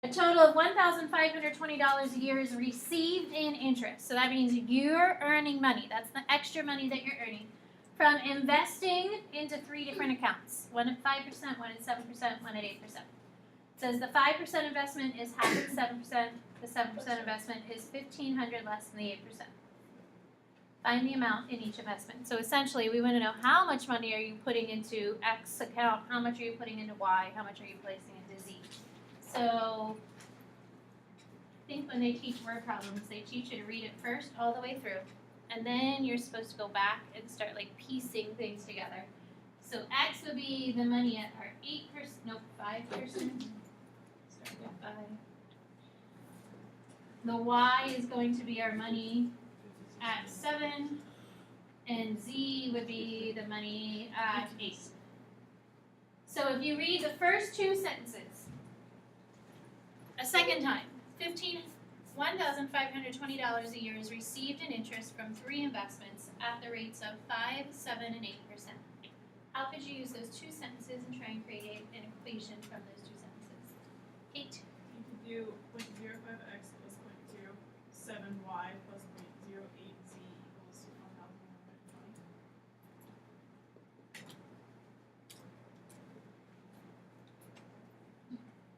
A total of $1,520 a year is received in interest. So that means you're earning money. That's the extra money that you're earning from investing into 3 different accounts. One at 5%, one at 7%, one at 8%. It says the 5% investment is half of the 7%. The 7% investment is $1,500 less than the 8%. Find the amount in each investment. So essentially, we want to know how much money are you putting into X account, how much are you putting into Y, how much are you placing into Z. So I think when they teach word problems, they teach you to read it first all the way through, and then you're supposed to go back and start like piecing things together. So X would be the money at our 5%. Start with 5. The Y is going to be our money at 7, and Z would be the money at 8. So if you read the first 2 sentences a second time, $1,520 a year is received in interest from 3 investments at the rates of 5, 7, and 8%. How could you use those 2 sentences and try and create an equation from those 2 sentences? Kate? You could do 0.05x plus 0.07y plus 0.08z equals 1,120.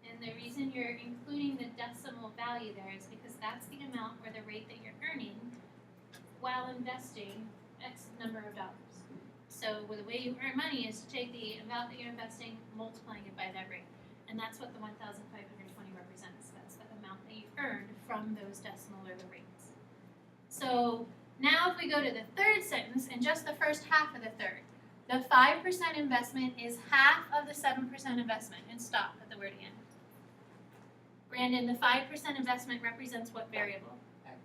And the reason you're including the decimal value there is because that's the amount or the rate that you're earning while investing X number of dollars. So the way you earn money is to take the amount that you're investing, multiplying it by that rate. And that's what the 1,520 represents. That's the amount that you earned from those decimal or the rates. So now if we go to the third sentence and just the first half of the third, the 5% investment is half of the 7% investment, and stop at the word and. Brandon, the 5% investment represents what variable? X.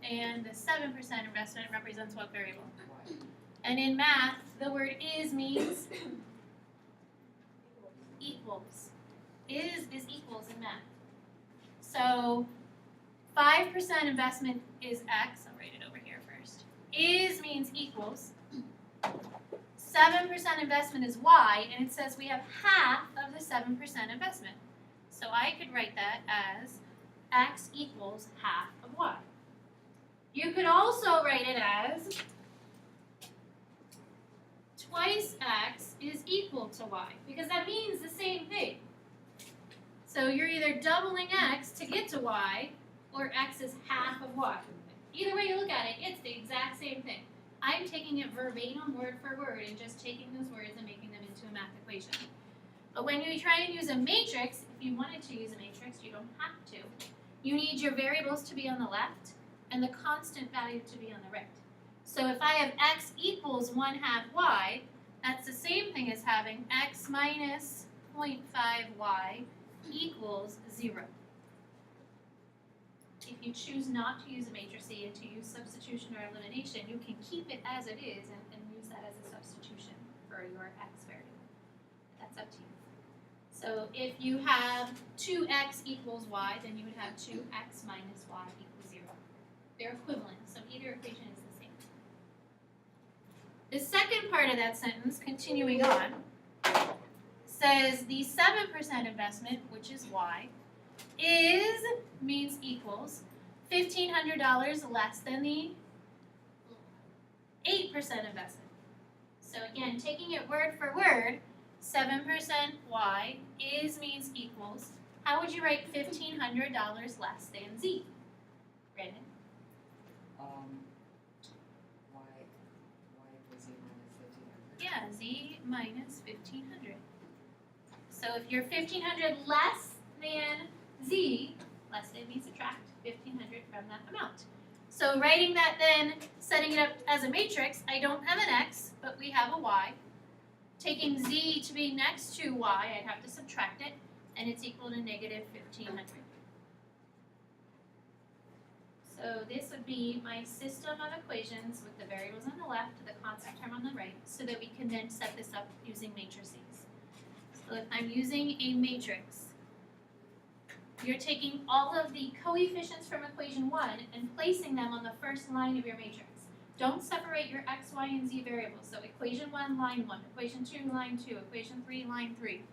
And the 7% investment represents what variable? Y. And in math, the word is means equals. Is equals in math. So 5% investment is X. I'll write it over here first. Is means equals. 7% investment is Y, and it says we have half of the 7% investment. So I could write that as X equals half of Y. You could also write it as twice X is equal to Y, because that means the same thing. So you're either doubling X to get to Y, or X is half of Y. Either way you look at it, it's the exact same thing. I'm taking it verbatim, word for word, and just taking those words and making them into a math equation. But when you try and use a matrix, if you wanted to use a matrix, you don't have to. You need your variables to be on the left and the constant value to be on the right. So if I have X equals 1/2 Y, that's the same thing as having X minus 0.5 Y equals 0. If you choose not to use a matrix and to use substitution or elimination, you can keep it as it is and use that as a substitution for your X variable. That's up to you. So if you have 2x equals y, then you would have 2x minus y equals 0. They're equivalent, so either equation is the same. The second part of that sentence, continuing on, says the 7% investment, which is y, is means equals $1,500 less than the 8% investment. So again, taking it word for word, 7% y is means equals. How would you write $1,500 less than z? Brandon? Y equals z minus 1,500. Yeah, z minus 1,500. So if you're 1,500 less than z, less than means subtract 1,500 from that amount. So writing that then, setting it up as a matrix, I don't have an x, but we have a y. Taking z to be next to y, I'd have to subtract it, and it's equal to negative 1,500. So this would be my system of equations with the variables on the left, the constant term on the right, so that we can then set this up using matrices. So if I'm using a matrix, you're taking all of the coefficients from equation 1 and placing them on the first line of your matrix. Don't separate your x, y, and z variables. So equation 1, line 1, equation 2, line 2, equation 3, line 3.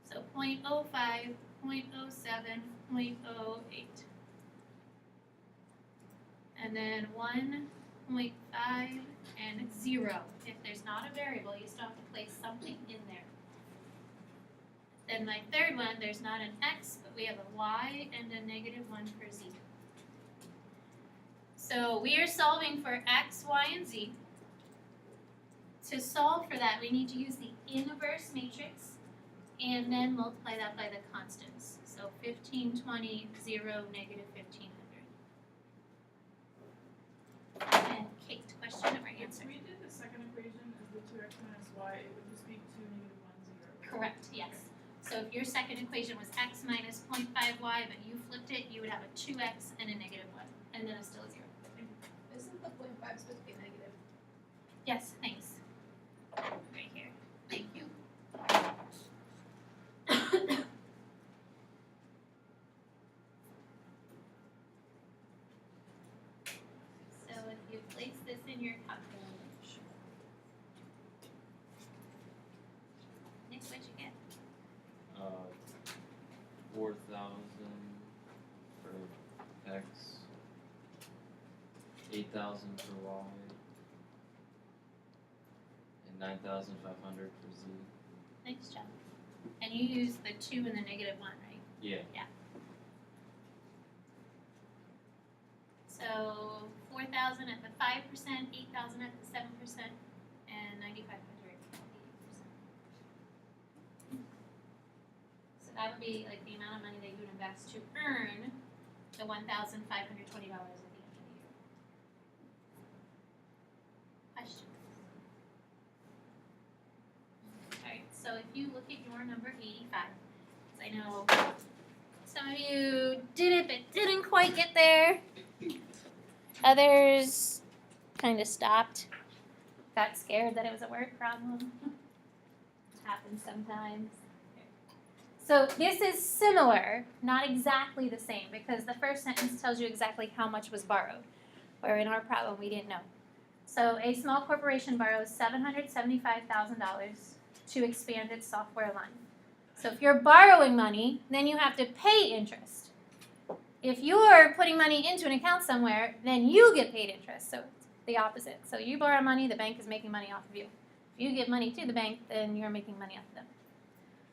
So 0.05, 0.07, 0.08. And then 1.5 and 0. If there's not a variable, you still have to place something in there. Then my third one, there's not an x, but we have a y and a -1 for z. So we are solving for x, y, and z. To solve for that, we need to use the inverse matrix and then multiply that by the constants. So 1520, 0, -1500. And Kate, question or answer? If we did the second equation as the 2x minus y, it would just be 2 -1, 0. Correct, yes. So if your second equation was x minus 0.5y, but you flipped it, you would have a 2x and a -1, and then a still a 0. Isn't the 0.5 supposed to be negative? Yes, thanks. Right here. Thank you. So if you place this in your calculator. Nick, what'd you get? 4,000 for x, 8,000 for y, and 9,500 for z. Nice job. And you use the 2 and the -1, right? Yeah. So 4,000 at the 5%, 8,000 at the 7%, and 9,500 at the 8%. So that would be like the amount of money that you would invest to earn the $1,520 at the end of the year. Questions? Alright, so if you look at your number 85, because I know some of you did it but didn't quite get there. Others kind of stopped, got scared that it was a word problem. Happens sometimes. So this is similar, not exactly the same, because the first sentence tells you exactly how much was borrowed, where in our problem we didn't know. So a small corporation borrows $775,000 to expand its software line. So if you're borrowing money, then you have to pay interest. If you're putting money into an account somewhere, then you get paid interest. So it's the opposite. So you borrow money, the bank is making money off of you. If you give money to the bank, then you're making money off of them.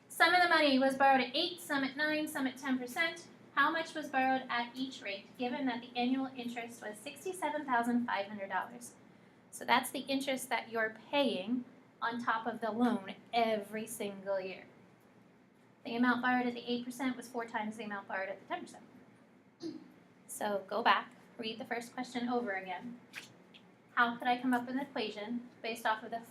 Some of the money was borrowed at 8, some at 9, some at 10%. How much was borrowed at each rate, given that the annual interest was $67,500? So that's the interest that you're paying on top of the loan every single year. The amount borrowed at the 8% was 4 times the amount borrowed at the 10%. So go back, read the first question over again. How could I come up with an equation based off of the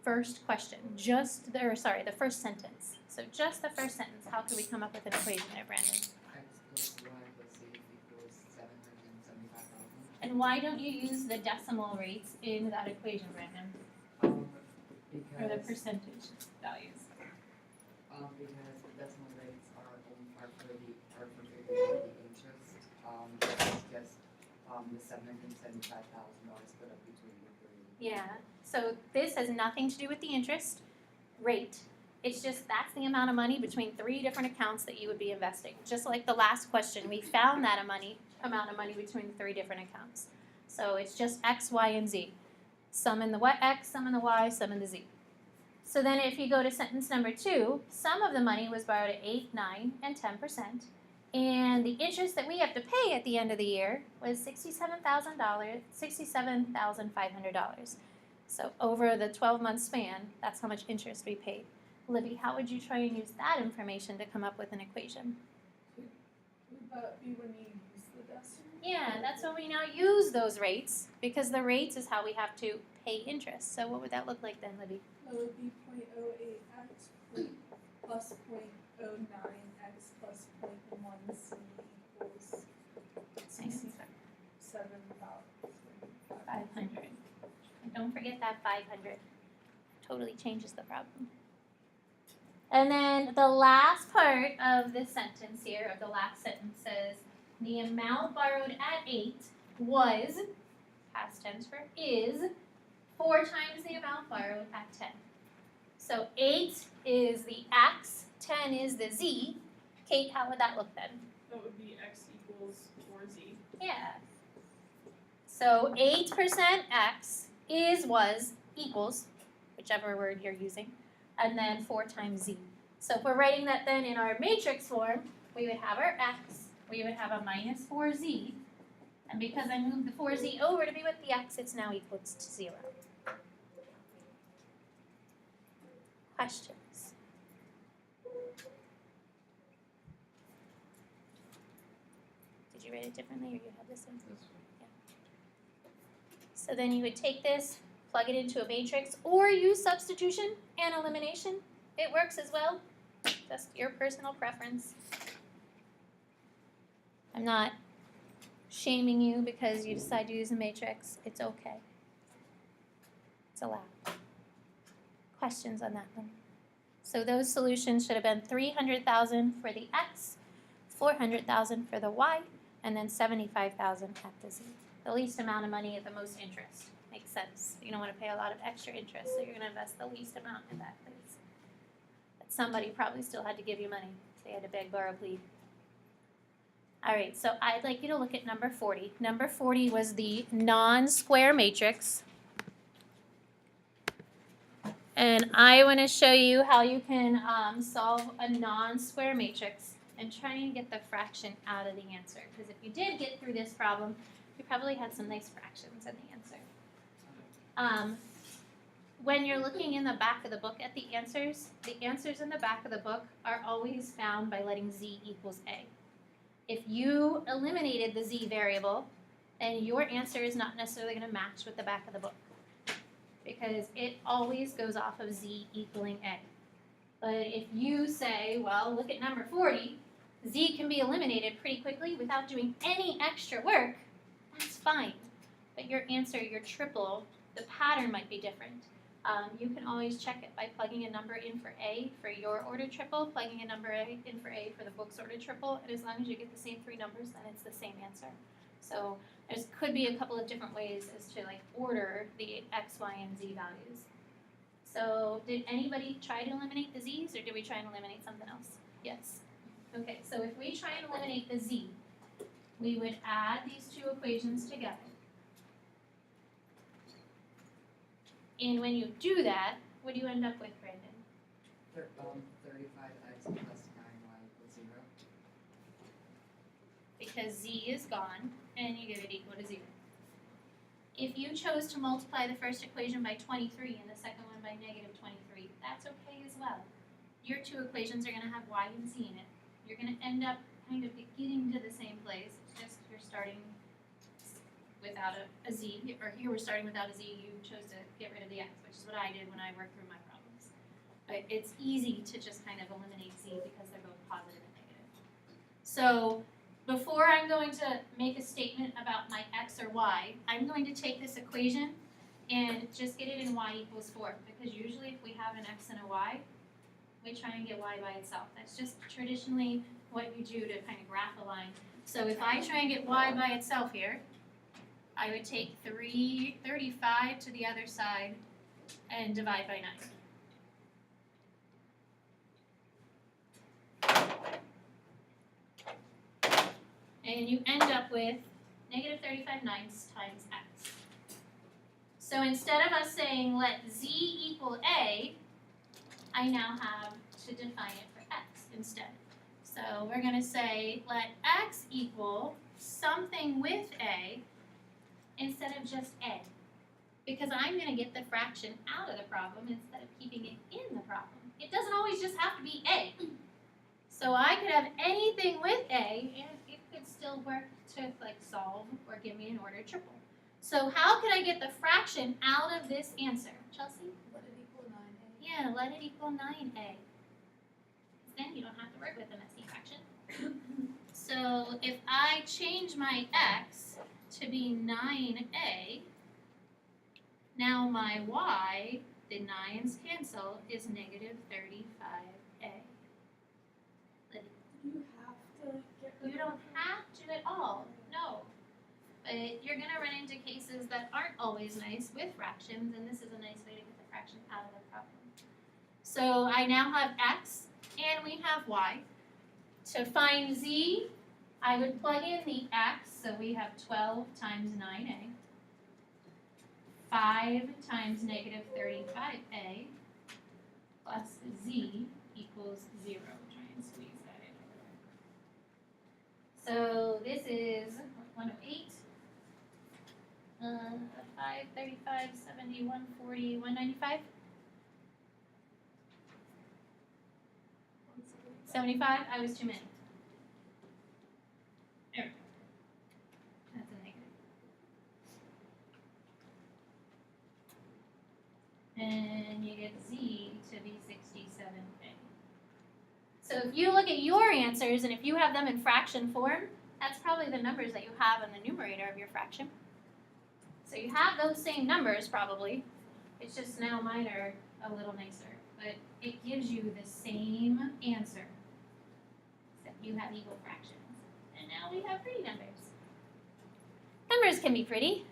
first question? The first sentence. So just the first sentence, how could we come up with an equation there, Brandon? X plus y plus z equals 775,000. And why don't you use the decimal rates in that equation, Brandon? Or the Because percentage values? because the decimal rates are for figuring out the interest. It's just the $775,000 split up between the three. Yeah. So this has nothing to do with the interest rate. It's just that's the amount of money between 3 different accounts that you would be investing. Just like the last question, we found that amount of money between the 3 different accounts. So it's just X, Y, and Z. Some in the X, some in the Y, some in the Z. So then if you go to sentence number 2, some of the money was borrowed at 8, 9, and 10%. And the interest that we have to pay at the end of the year was $67,500. So over the 12-month span, that's how much interest we paid. Libby, how would you try and use that information to come up with an equation? Would that be when you use the decimal? Yeah, that's when we now use those rates, because the rates is how we have to pay interest. So what would that look like then, Libby? That would be 0.08x plus 0.09x plus 0.1c equals 500. And don't forget that 500. Totally changes the problem. And then the last part of this sentence here, of the last sentence, says the amount borrowed at 8 was, past tense for is, 4 times the amount borrowed at 10. So 8 is the x, 10 is the z, Kate, how would that look then? That would be x equals 4z. Yeah. So 8% x was, equals, whichever word you're using, and then 4 times z. So if we're writing that then in our matrix form, we would have our x, we would have a minus 4z, and because I moved the 4z over to be with the x, it's now equal to 0. Questions? Did you write it differently or you have this in? That's right. So then you would take this, plug it into a matrix, or use substitution and elimination. It works as well, just your personal preference. I'm not shaming you because you decide to use a matrix. It's okay. It's allowed. Questions on that one? So those solutions should have been 300,000 for the x, 400,000 for the y, and then 75,000 at the z. The least amount of money at the most interest. Makes sense. You don't want to pay a lot of extra interest, so you're going to invest the least amount in that place. But somebody probably still had to give you money. They had to beg, borrow, plead. All right, so I'd like you to look at number 40. Number 40 was the non-square matrix. And I want to show you how you can solve a non-square matrix and try and get the fraction out of the answer. Because if you did get through this problem, you probably had some nice fractions in the answer. When you're looking in the back of the book at the answers in the back of the book are always found by letting z equals a. If you eliminated the z variable, then your answer is not necessarily going to match with the back of the book, because it always goes off of z equaling a. But if you say, well, look at number 40, z can be eliminated pretty quickly without doing any extra work, that's fine. But your answer, your triple, the pattern might be different. You can always check it by plugging a number in for A for your ordered triple, plugging a number in for A for the book's ordered triple, and as long as you get the same 3 numbers, then it's the same answer. So there could be a couple of different ways as to like order the x, y, and z values. So did anybody try to eliminate the z's, or did we try and eliminate something else? Yes. Okay, so if we try and eliminate the z, we would add these 2 equations together. And when you do that, what do you end up with, Brandon? 35x plus 9y equals 0. Because z is gone, and you give it equal to 0. If you chose to multiply the first equation by 23 and the second one by negative 23, that's okay as well. Your 2 equations are going to have y and z in it. You're going to end up kind of getting to the same place. It's just you're starting without a z, or here we're starting without a z. You chose to get rid of the x, which is what I did when I worked through my problems. But it's easy to just kind of eliminate z because they're both positive and negative. So before I'm going to make a statement about my x or y, I'm going to take this equation and just get it in y equals 4, because usually if we have an x and a y, we try and get y by itself. That's just traditionally what you do to kind of graph a line. So if I try and get y by itself here, I would take 335 to the other side and divide by 9. And you end up with negative 35 ninths times x. So instead of us saying let z equal a, I now have to define it for x instead. So we're going to say let x equal something with a instead of just a, because I'm going to get the fraction out of the problem instead of keeping it in the problem. It doesn't always just have to be a. So I could have anything with a, and it could still work to like solve or give me an ordered triple. So how could I get the fraction out of this answer? Chelsea? Let it equal 9a. Yeah, let it equal 9a. Then you don't have to work with a messy fraction. So if I change my x to be 9a, now my y, the 9's cancel, is negative 35a. You have to get rid You don't have to at all, no. But you're going to run into cases that aren't always nice with fractions, and this is a nice way to get the fraction out of the problem. So I now have x, and we have y. To find z, I would plug in the x, so we have 12 times 9a, 5 times negative 35a, plus z equals 0. Try and squeeze that in over there. So this is 108, 5, 35, 70, 140, 195, 75. I was too many. There we go. That's a negative. And you get z to be 67a. So if you look at your answers, and if you have them in fraction form, that's probably the numbers that you have in the numerator of your fraction. So you have those same numbers probably. It's just now mine are a little nicer. But it gives you the same answer. Except you have equal fractions. And now we have pretty numbers. Numbers can be pretty.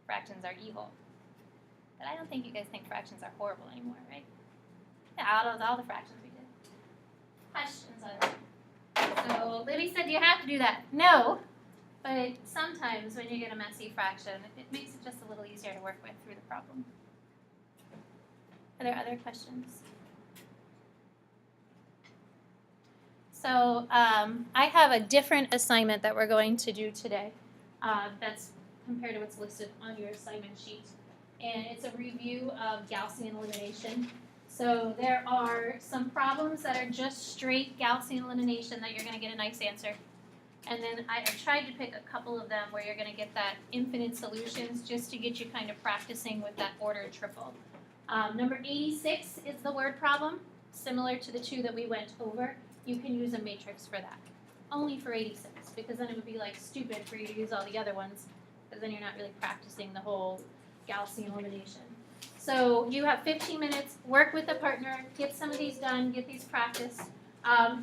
Fractions are evil. But I don't think you guys think fractions are horrible anymore, right? Yeah, all the fractions we did. Questions on it? So Libby said, do you have to do that? No. But sometimes when you get a messy fraction, it makes it just a little easier to work with through the problem. Are there other questions? So I have a different assignment that we're going to do today that's compared to what's listed on your assignment sheet. And it's a review of Gaussian elimination. So there are some problems that are just straight Gaussian elimination that you're going to get a nice answer. And then I tried to pick a couple of them where you're going to get that infinite solutions just to get you kind of practicing with that ordered triple. Number 86 is the word problem, similar to the two that we went over. You can use a matrix for that, only for 86, because then it would be like stupid for you to use all the other ones, because then you're not really practicing the whole Gaussian elimination. So you have 15 minutes, work with a partner, get some of these done, get these practiced.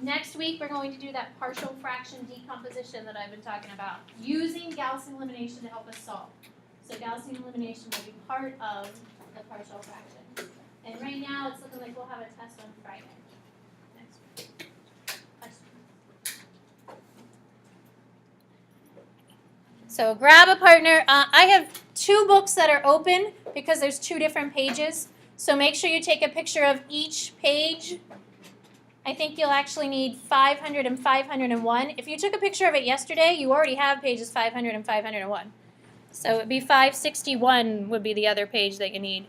Next week we're going to do that partial fraction decomposition that I've been talking about, using Gaussian elimination to help us solve. So Gaussian elimination will be part of the partial fraction. And right now it's looking like we'll have a test on Friday. Next week. Questions? So grab a partner. I have 2 books that are open because there's 2 different pages. So make sure you take a picture of each page. I think you'll actually need 500 and 501. If you took a picture of it yesterday, you already have pages 500 and 501. So it would be 561 would be the other page that you need.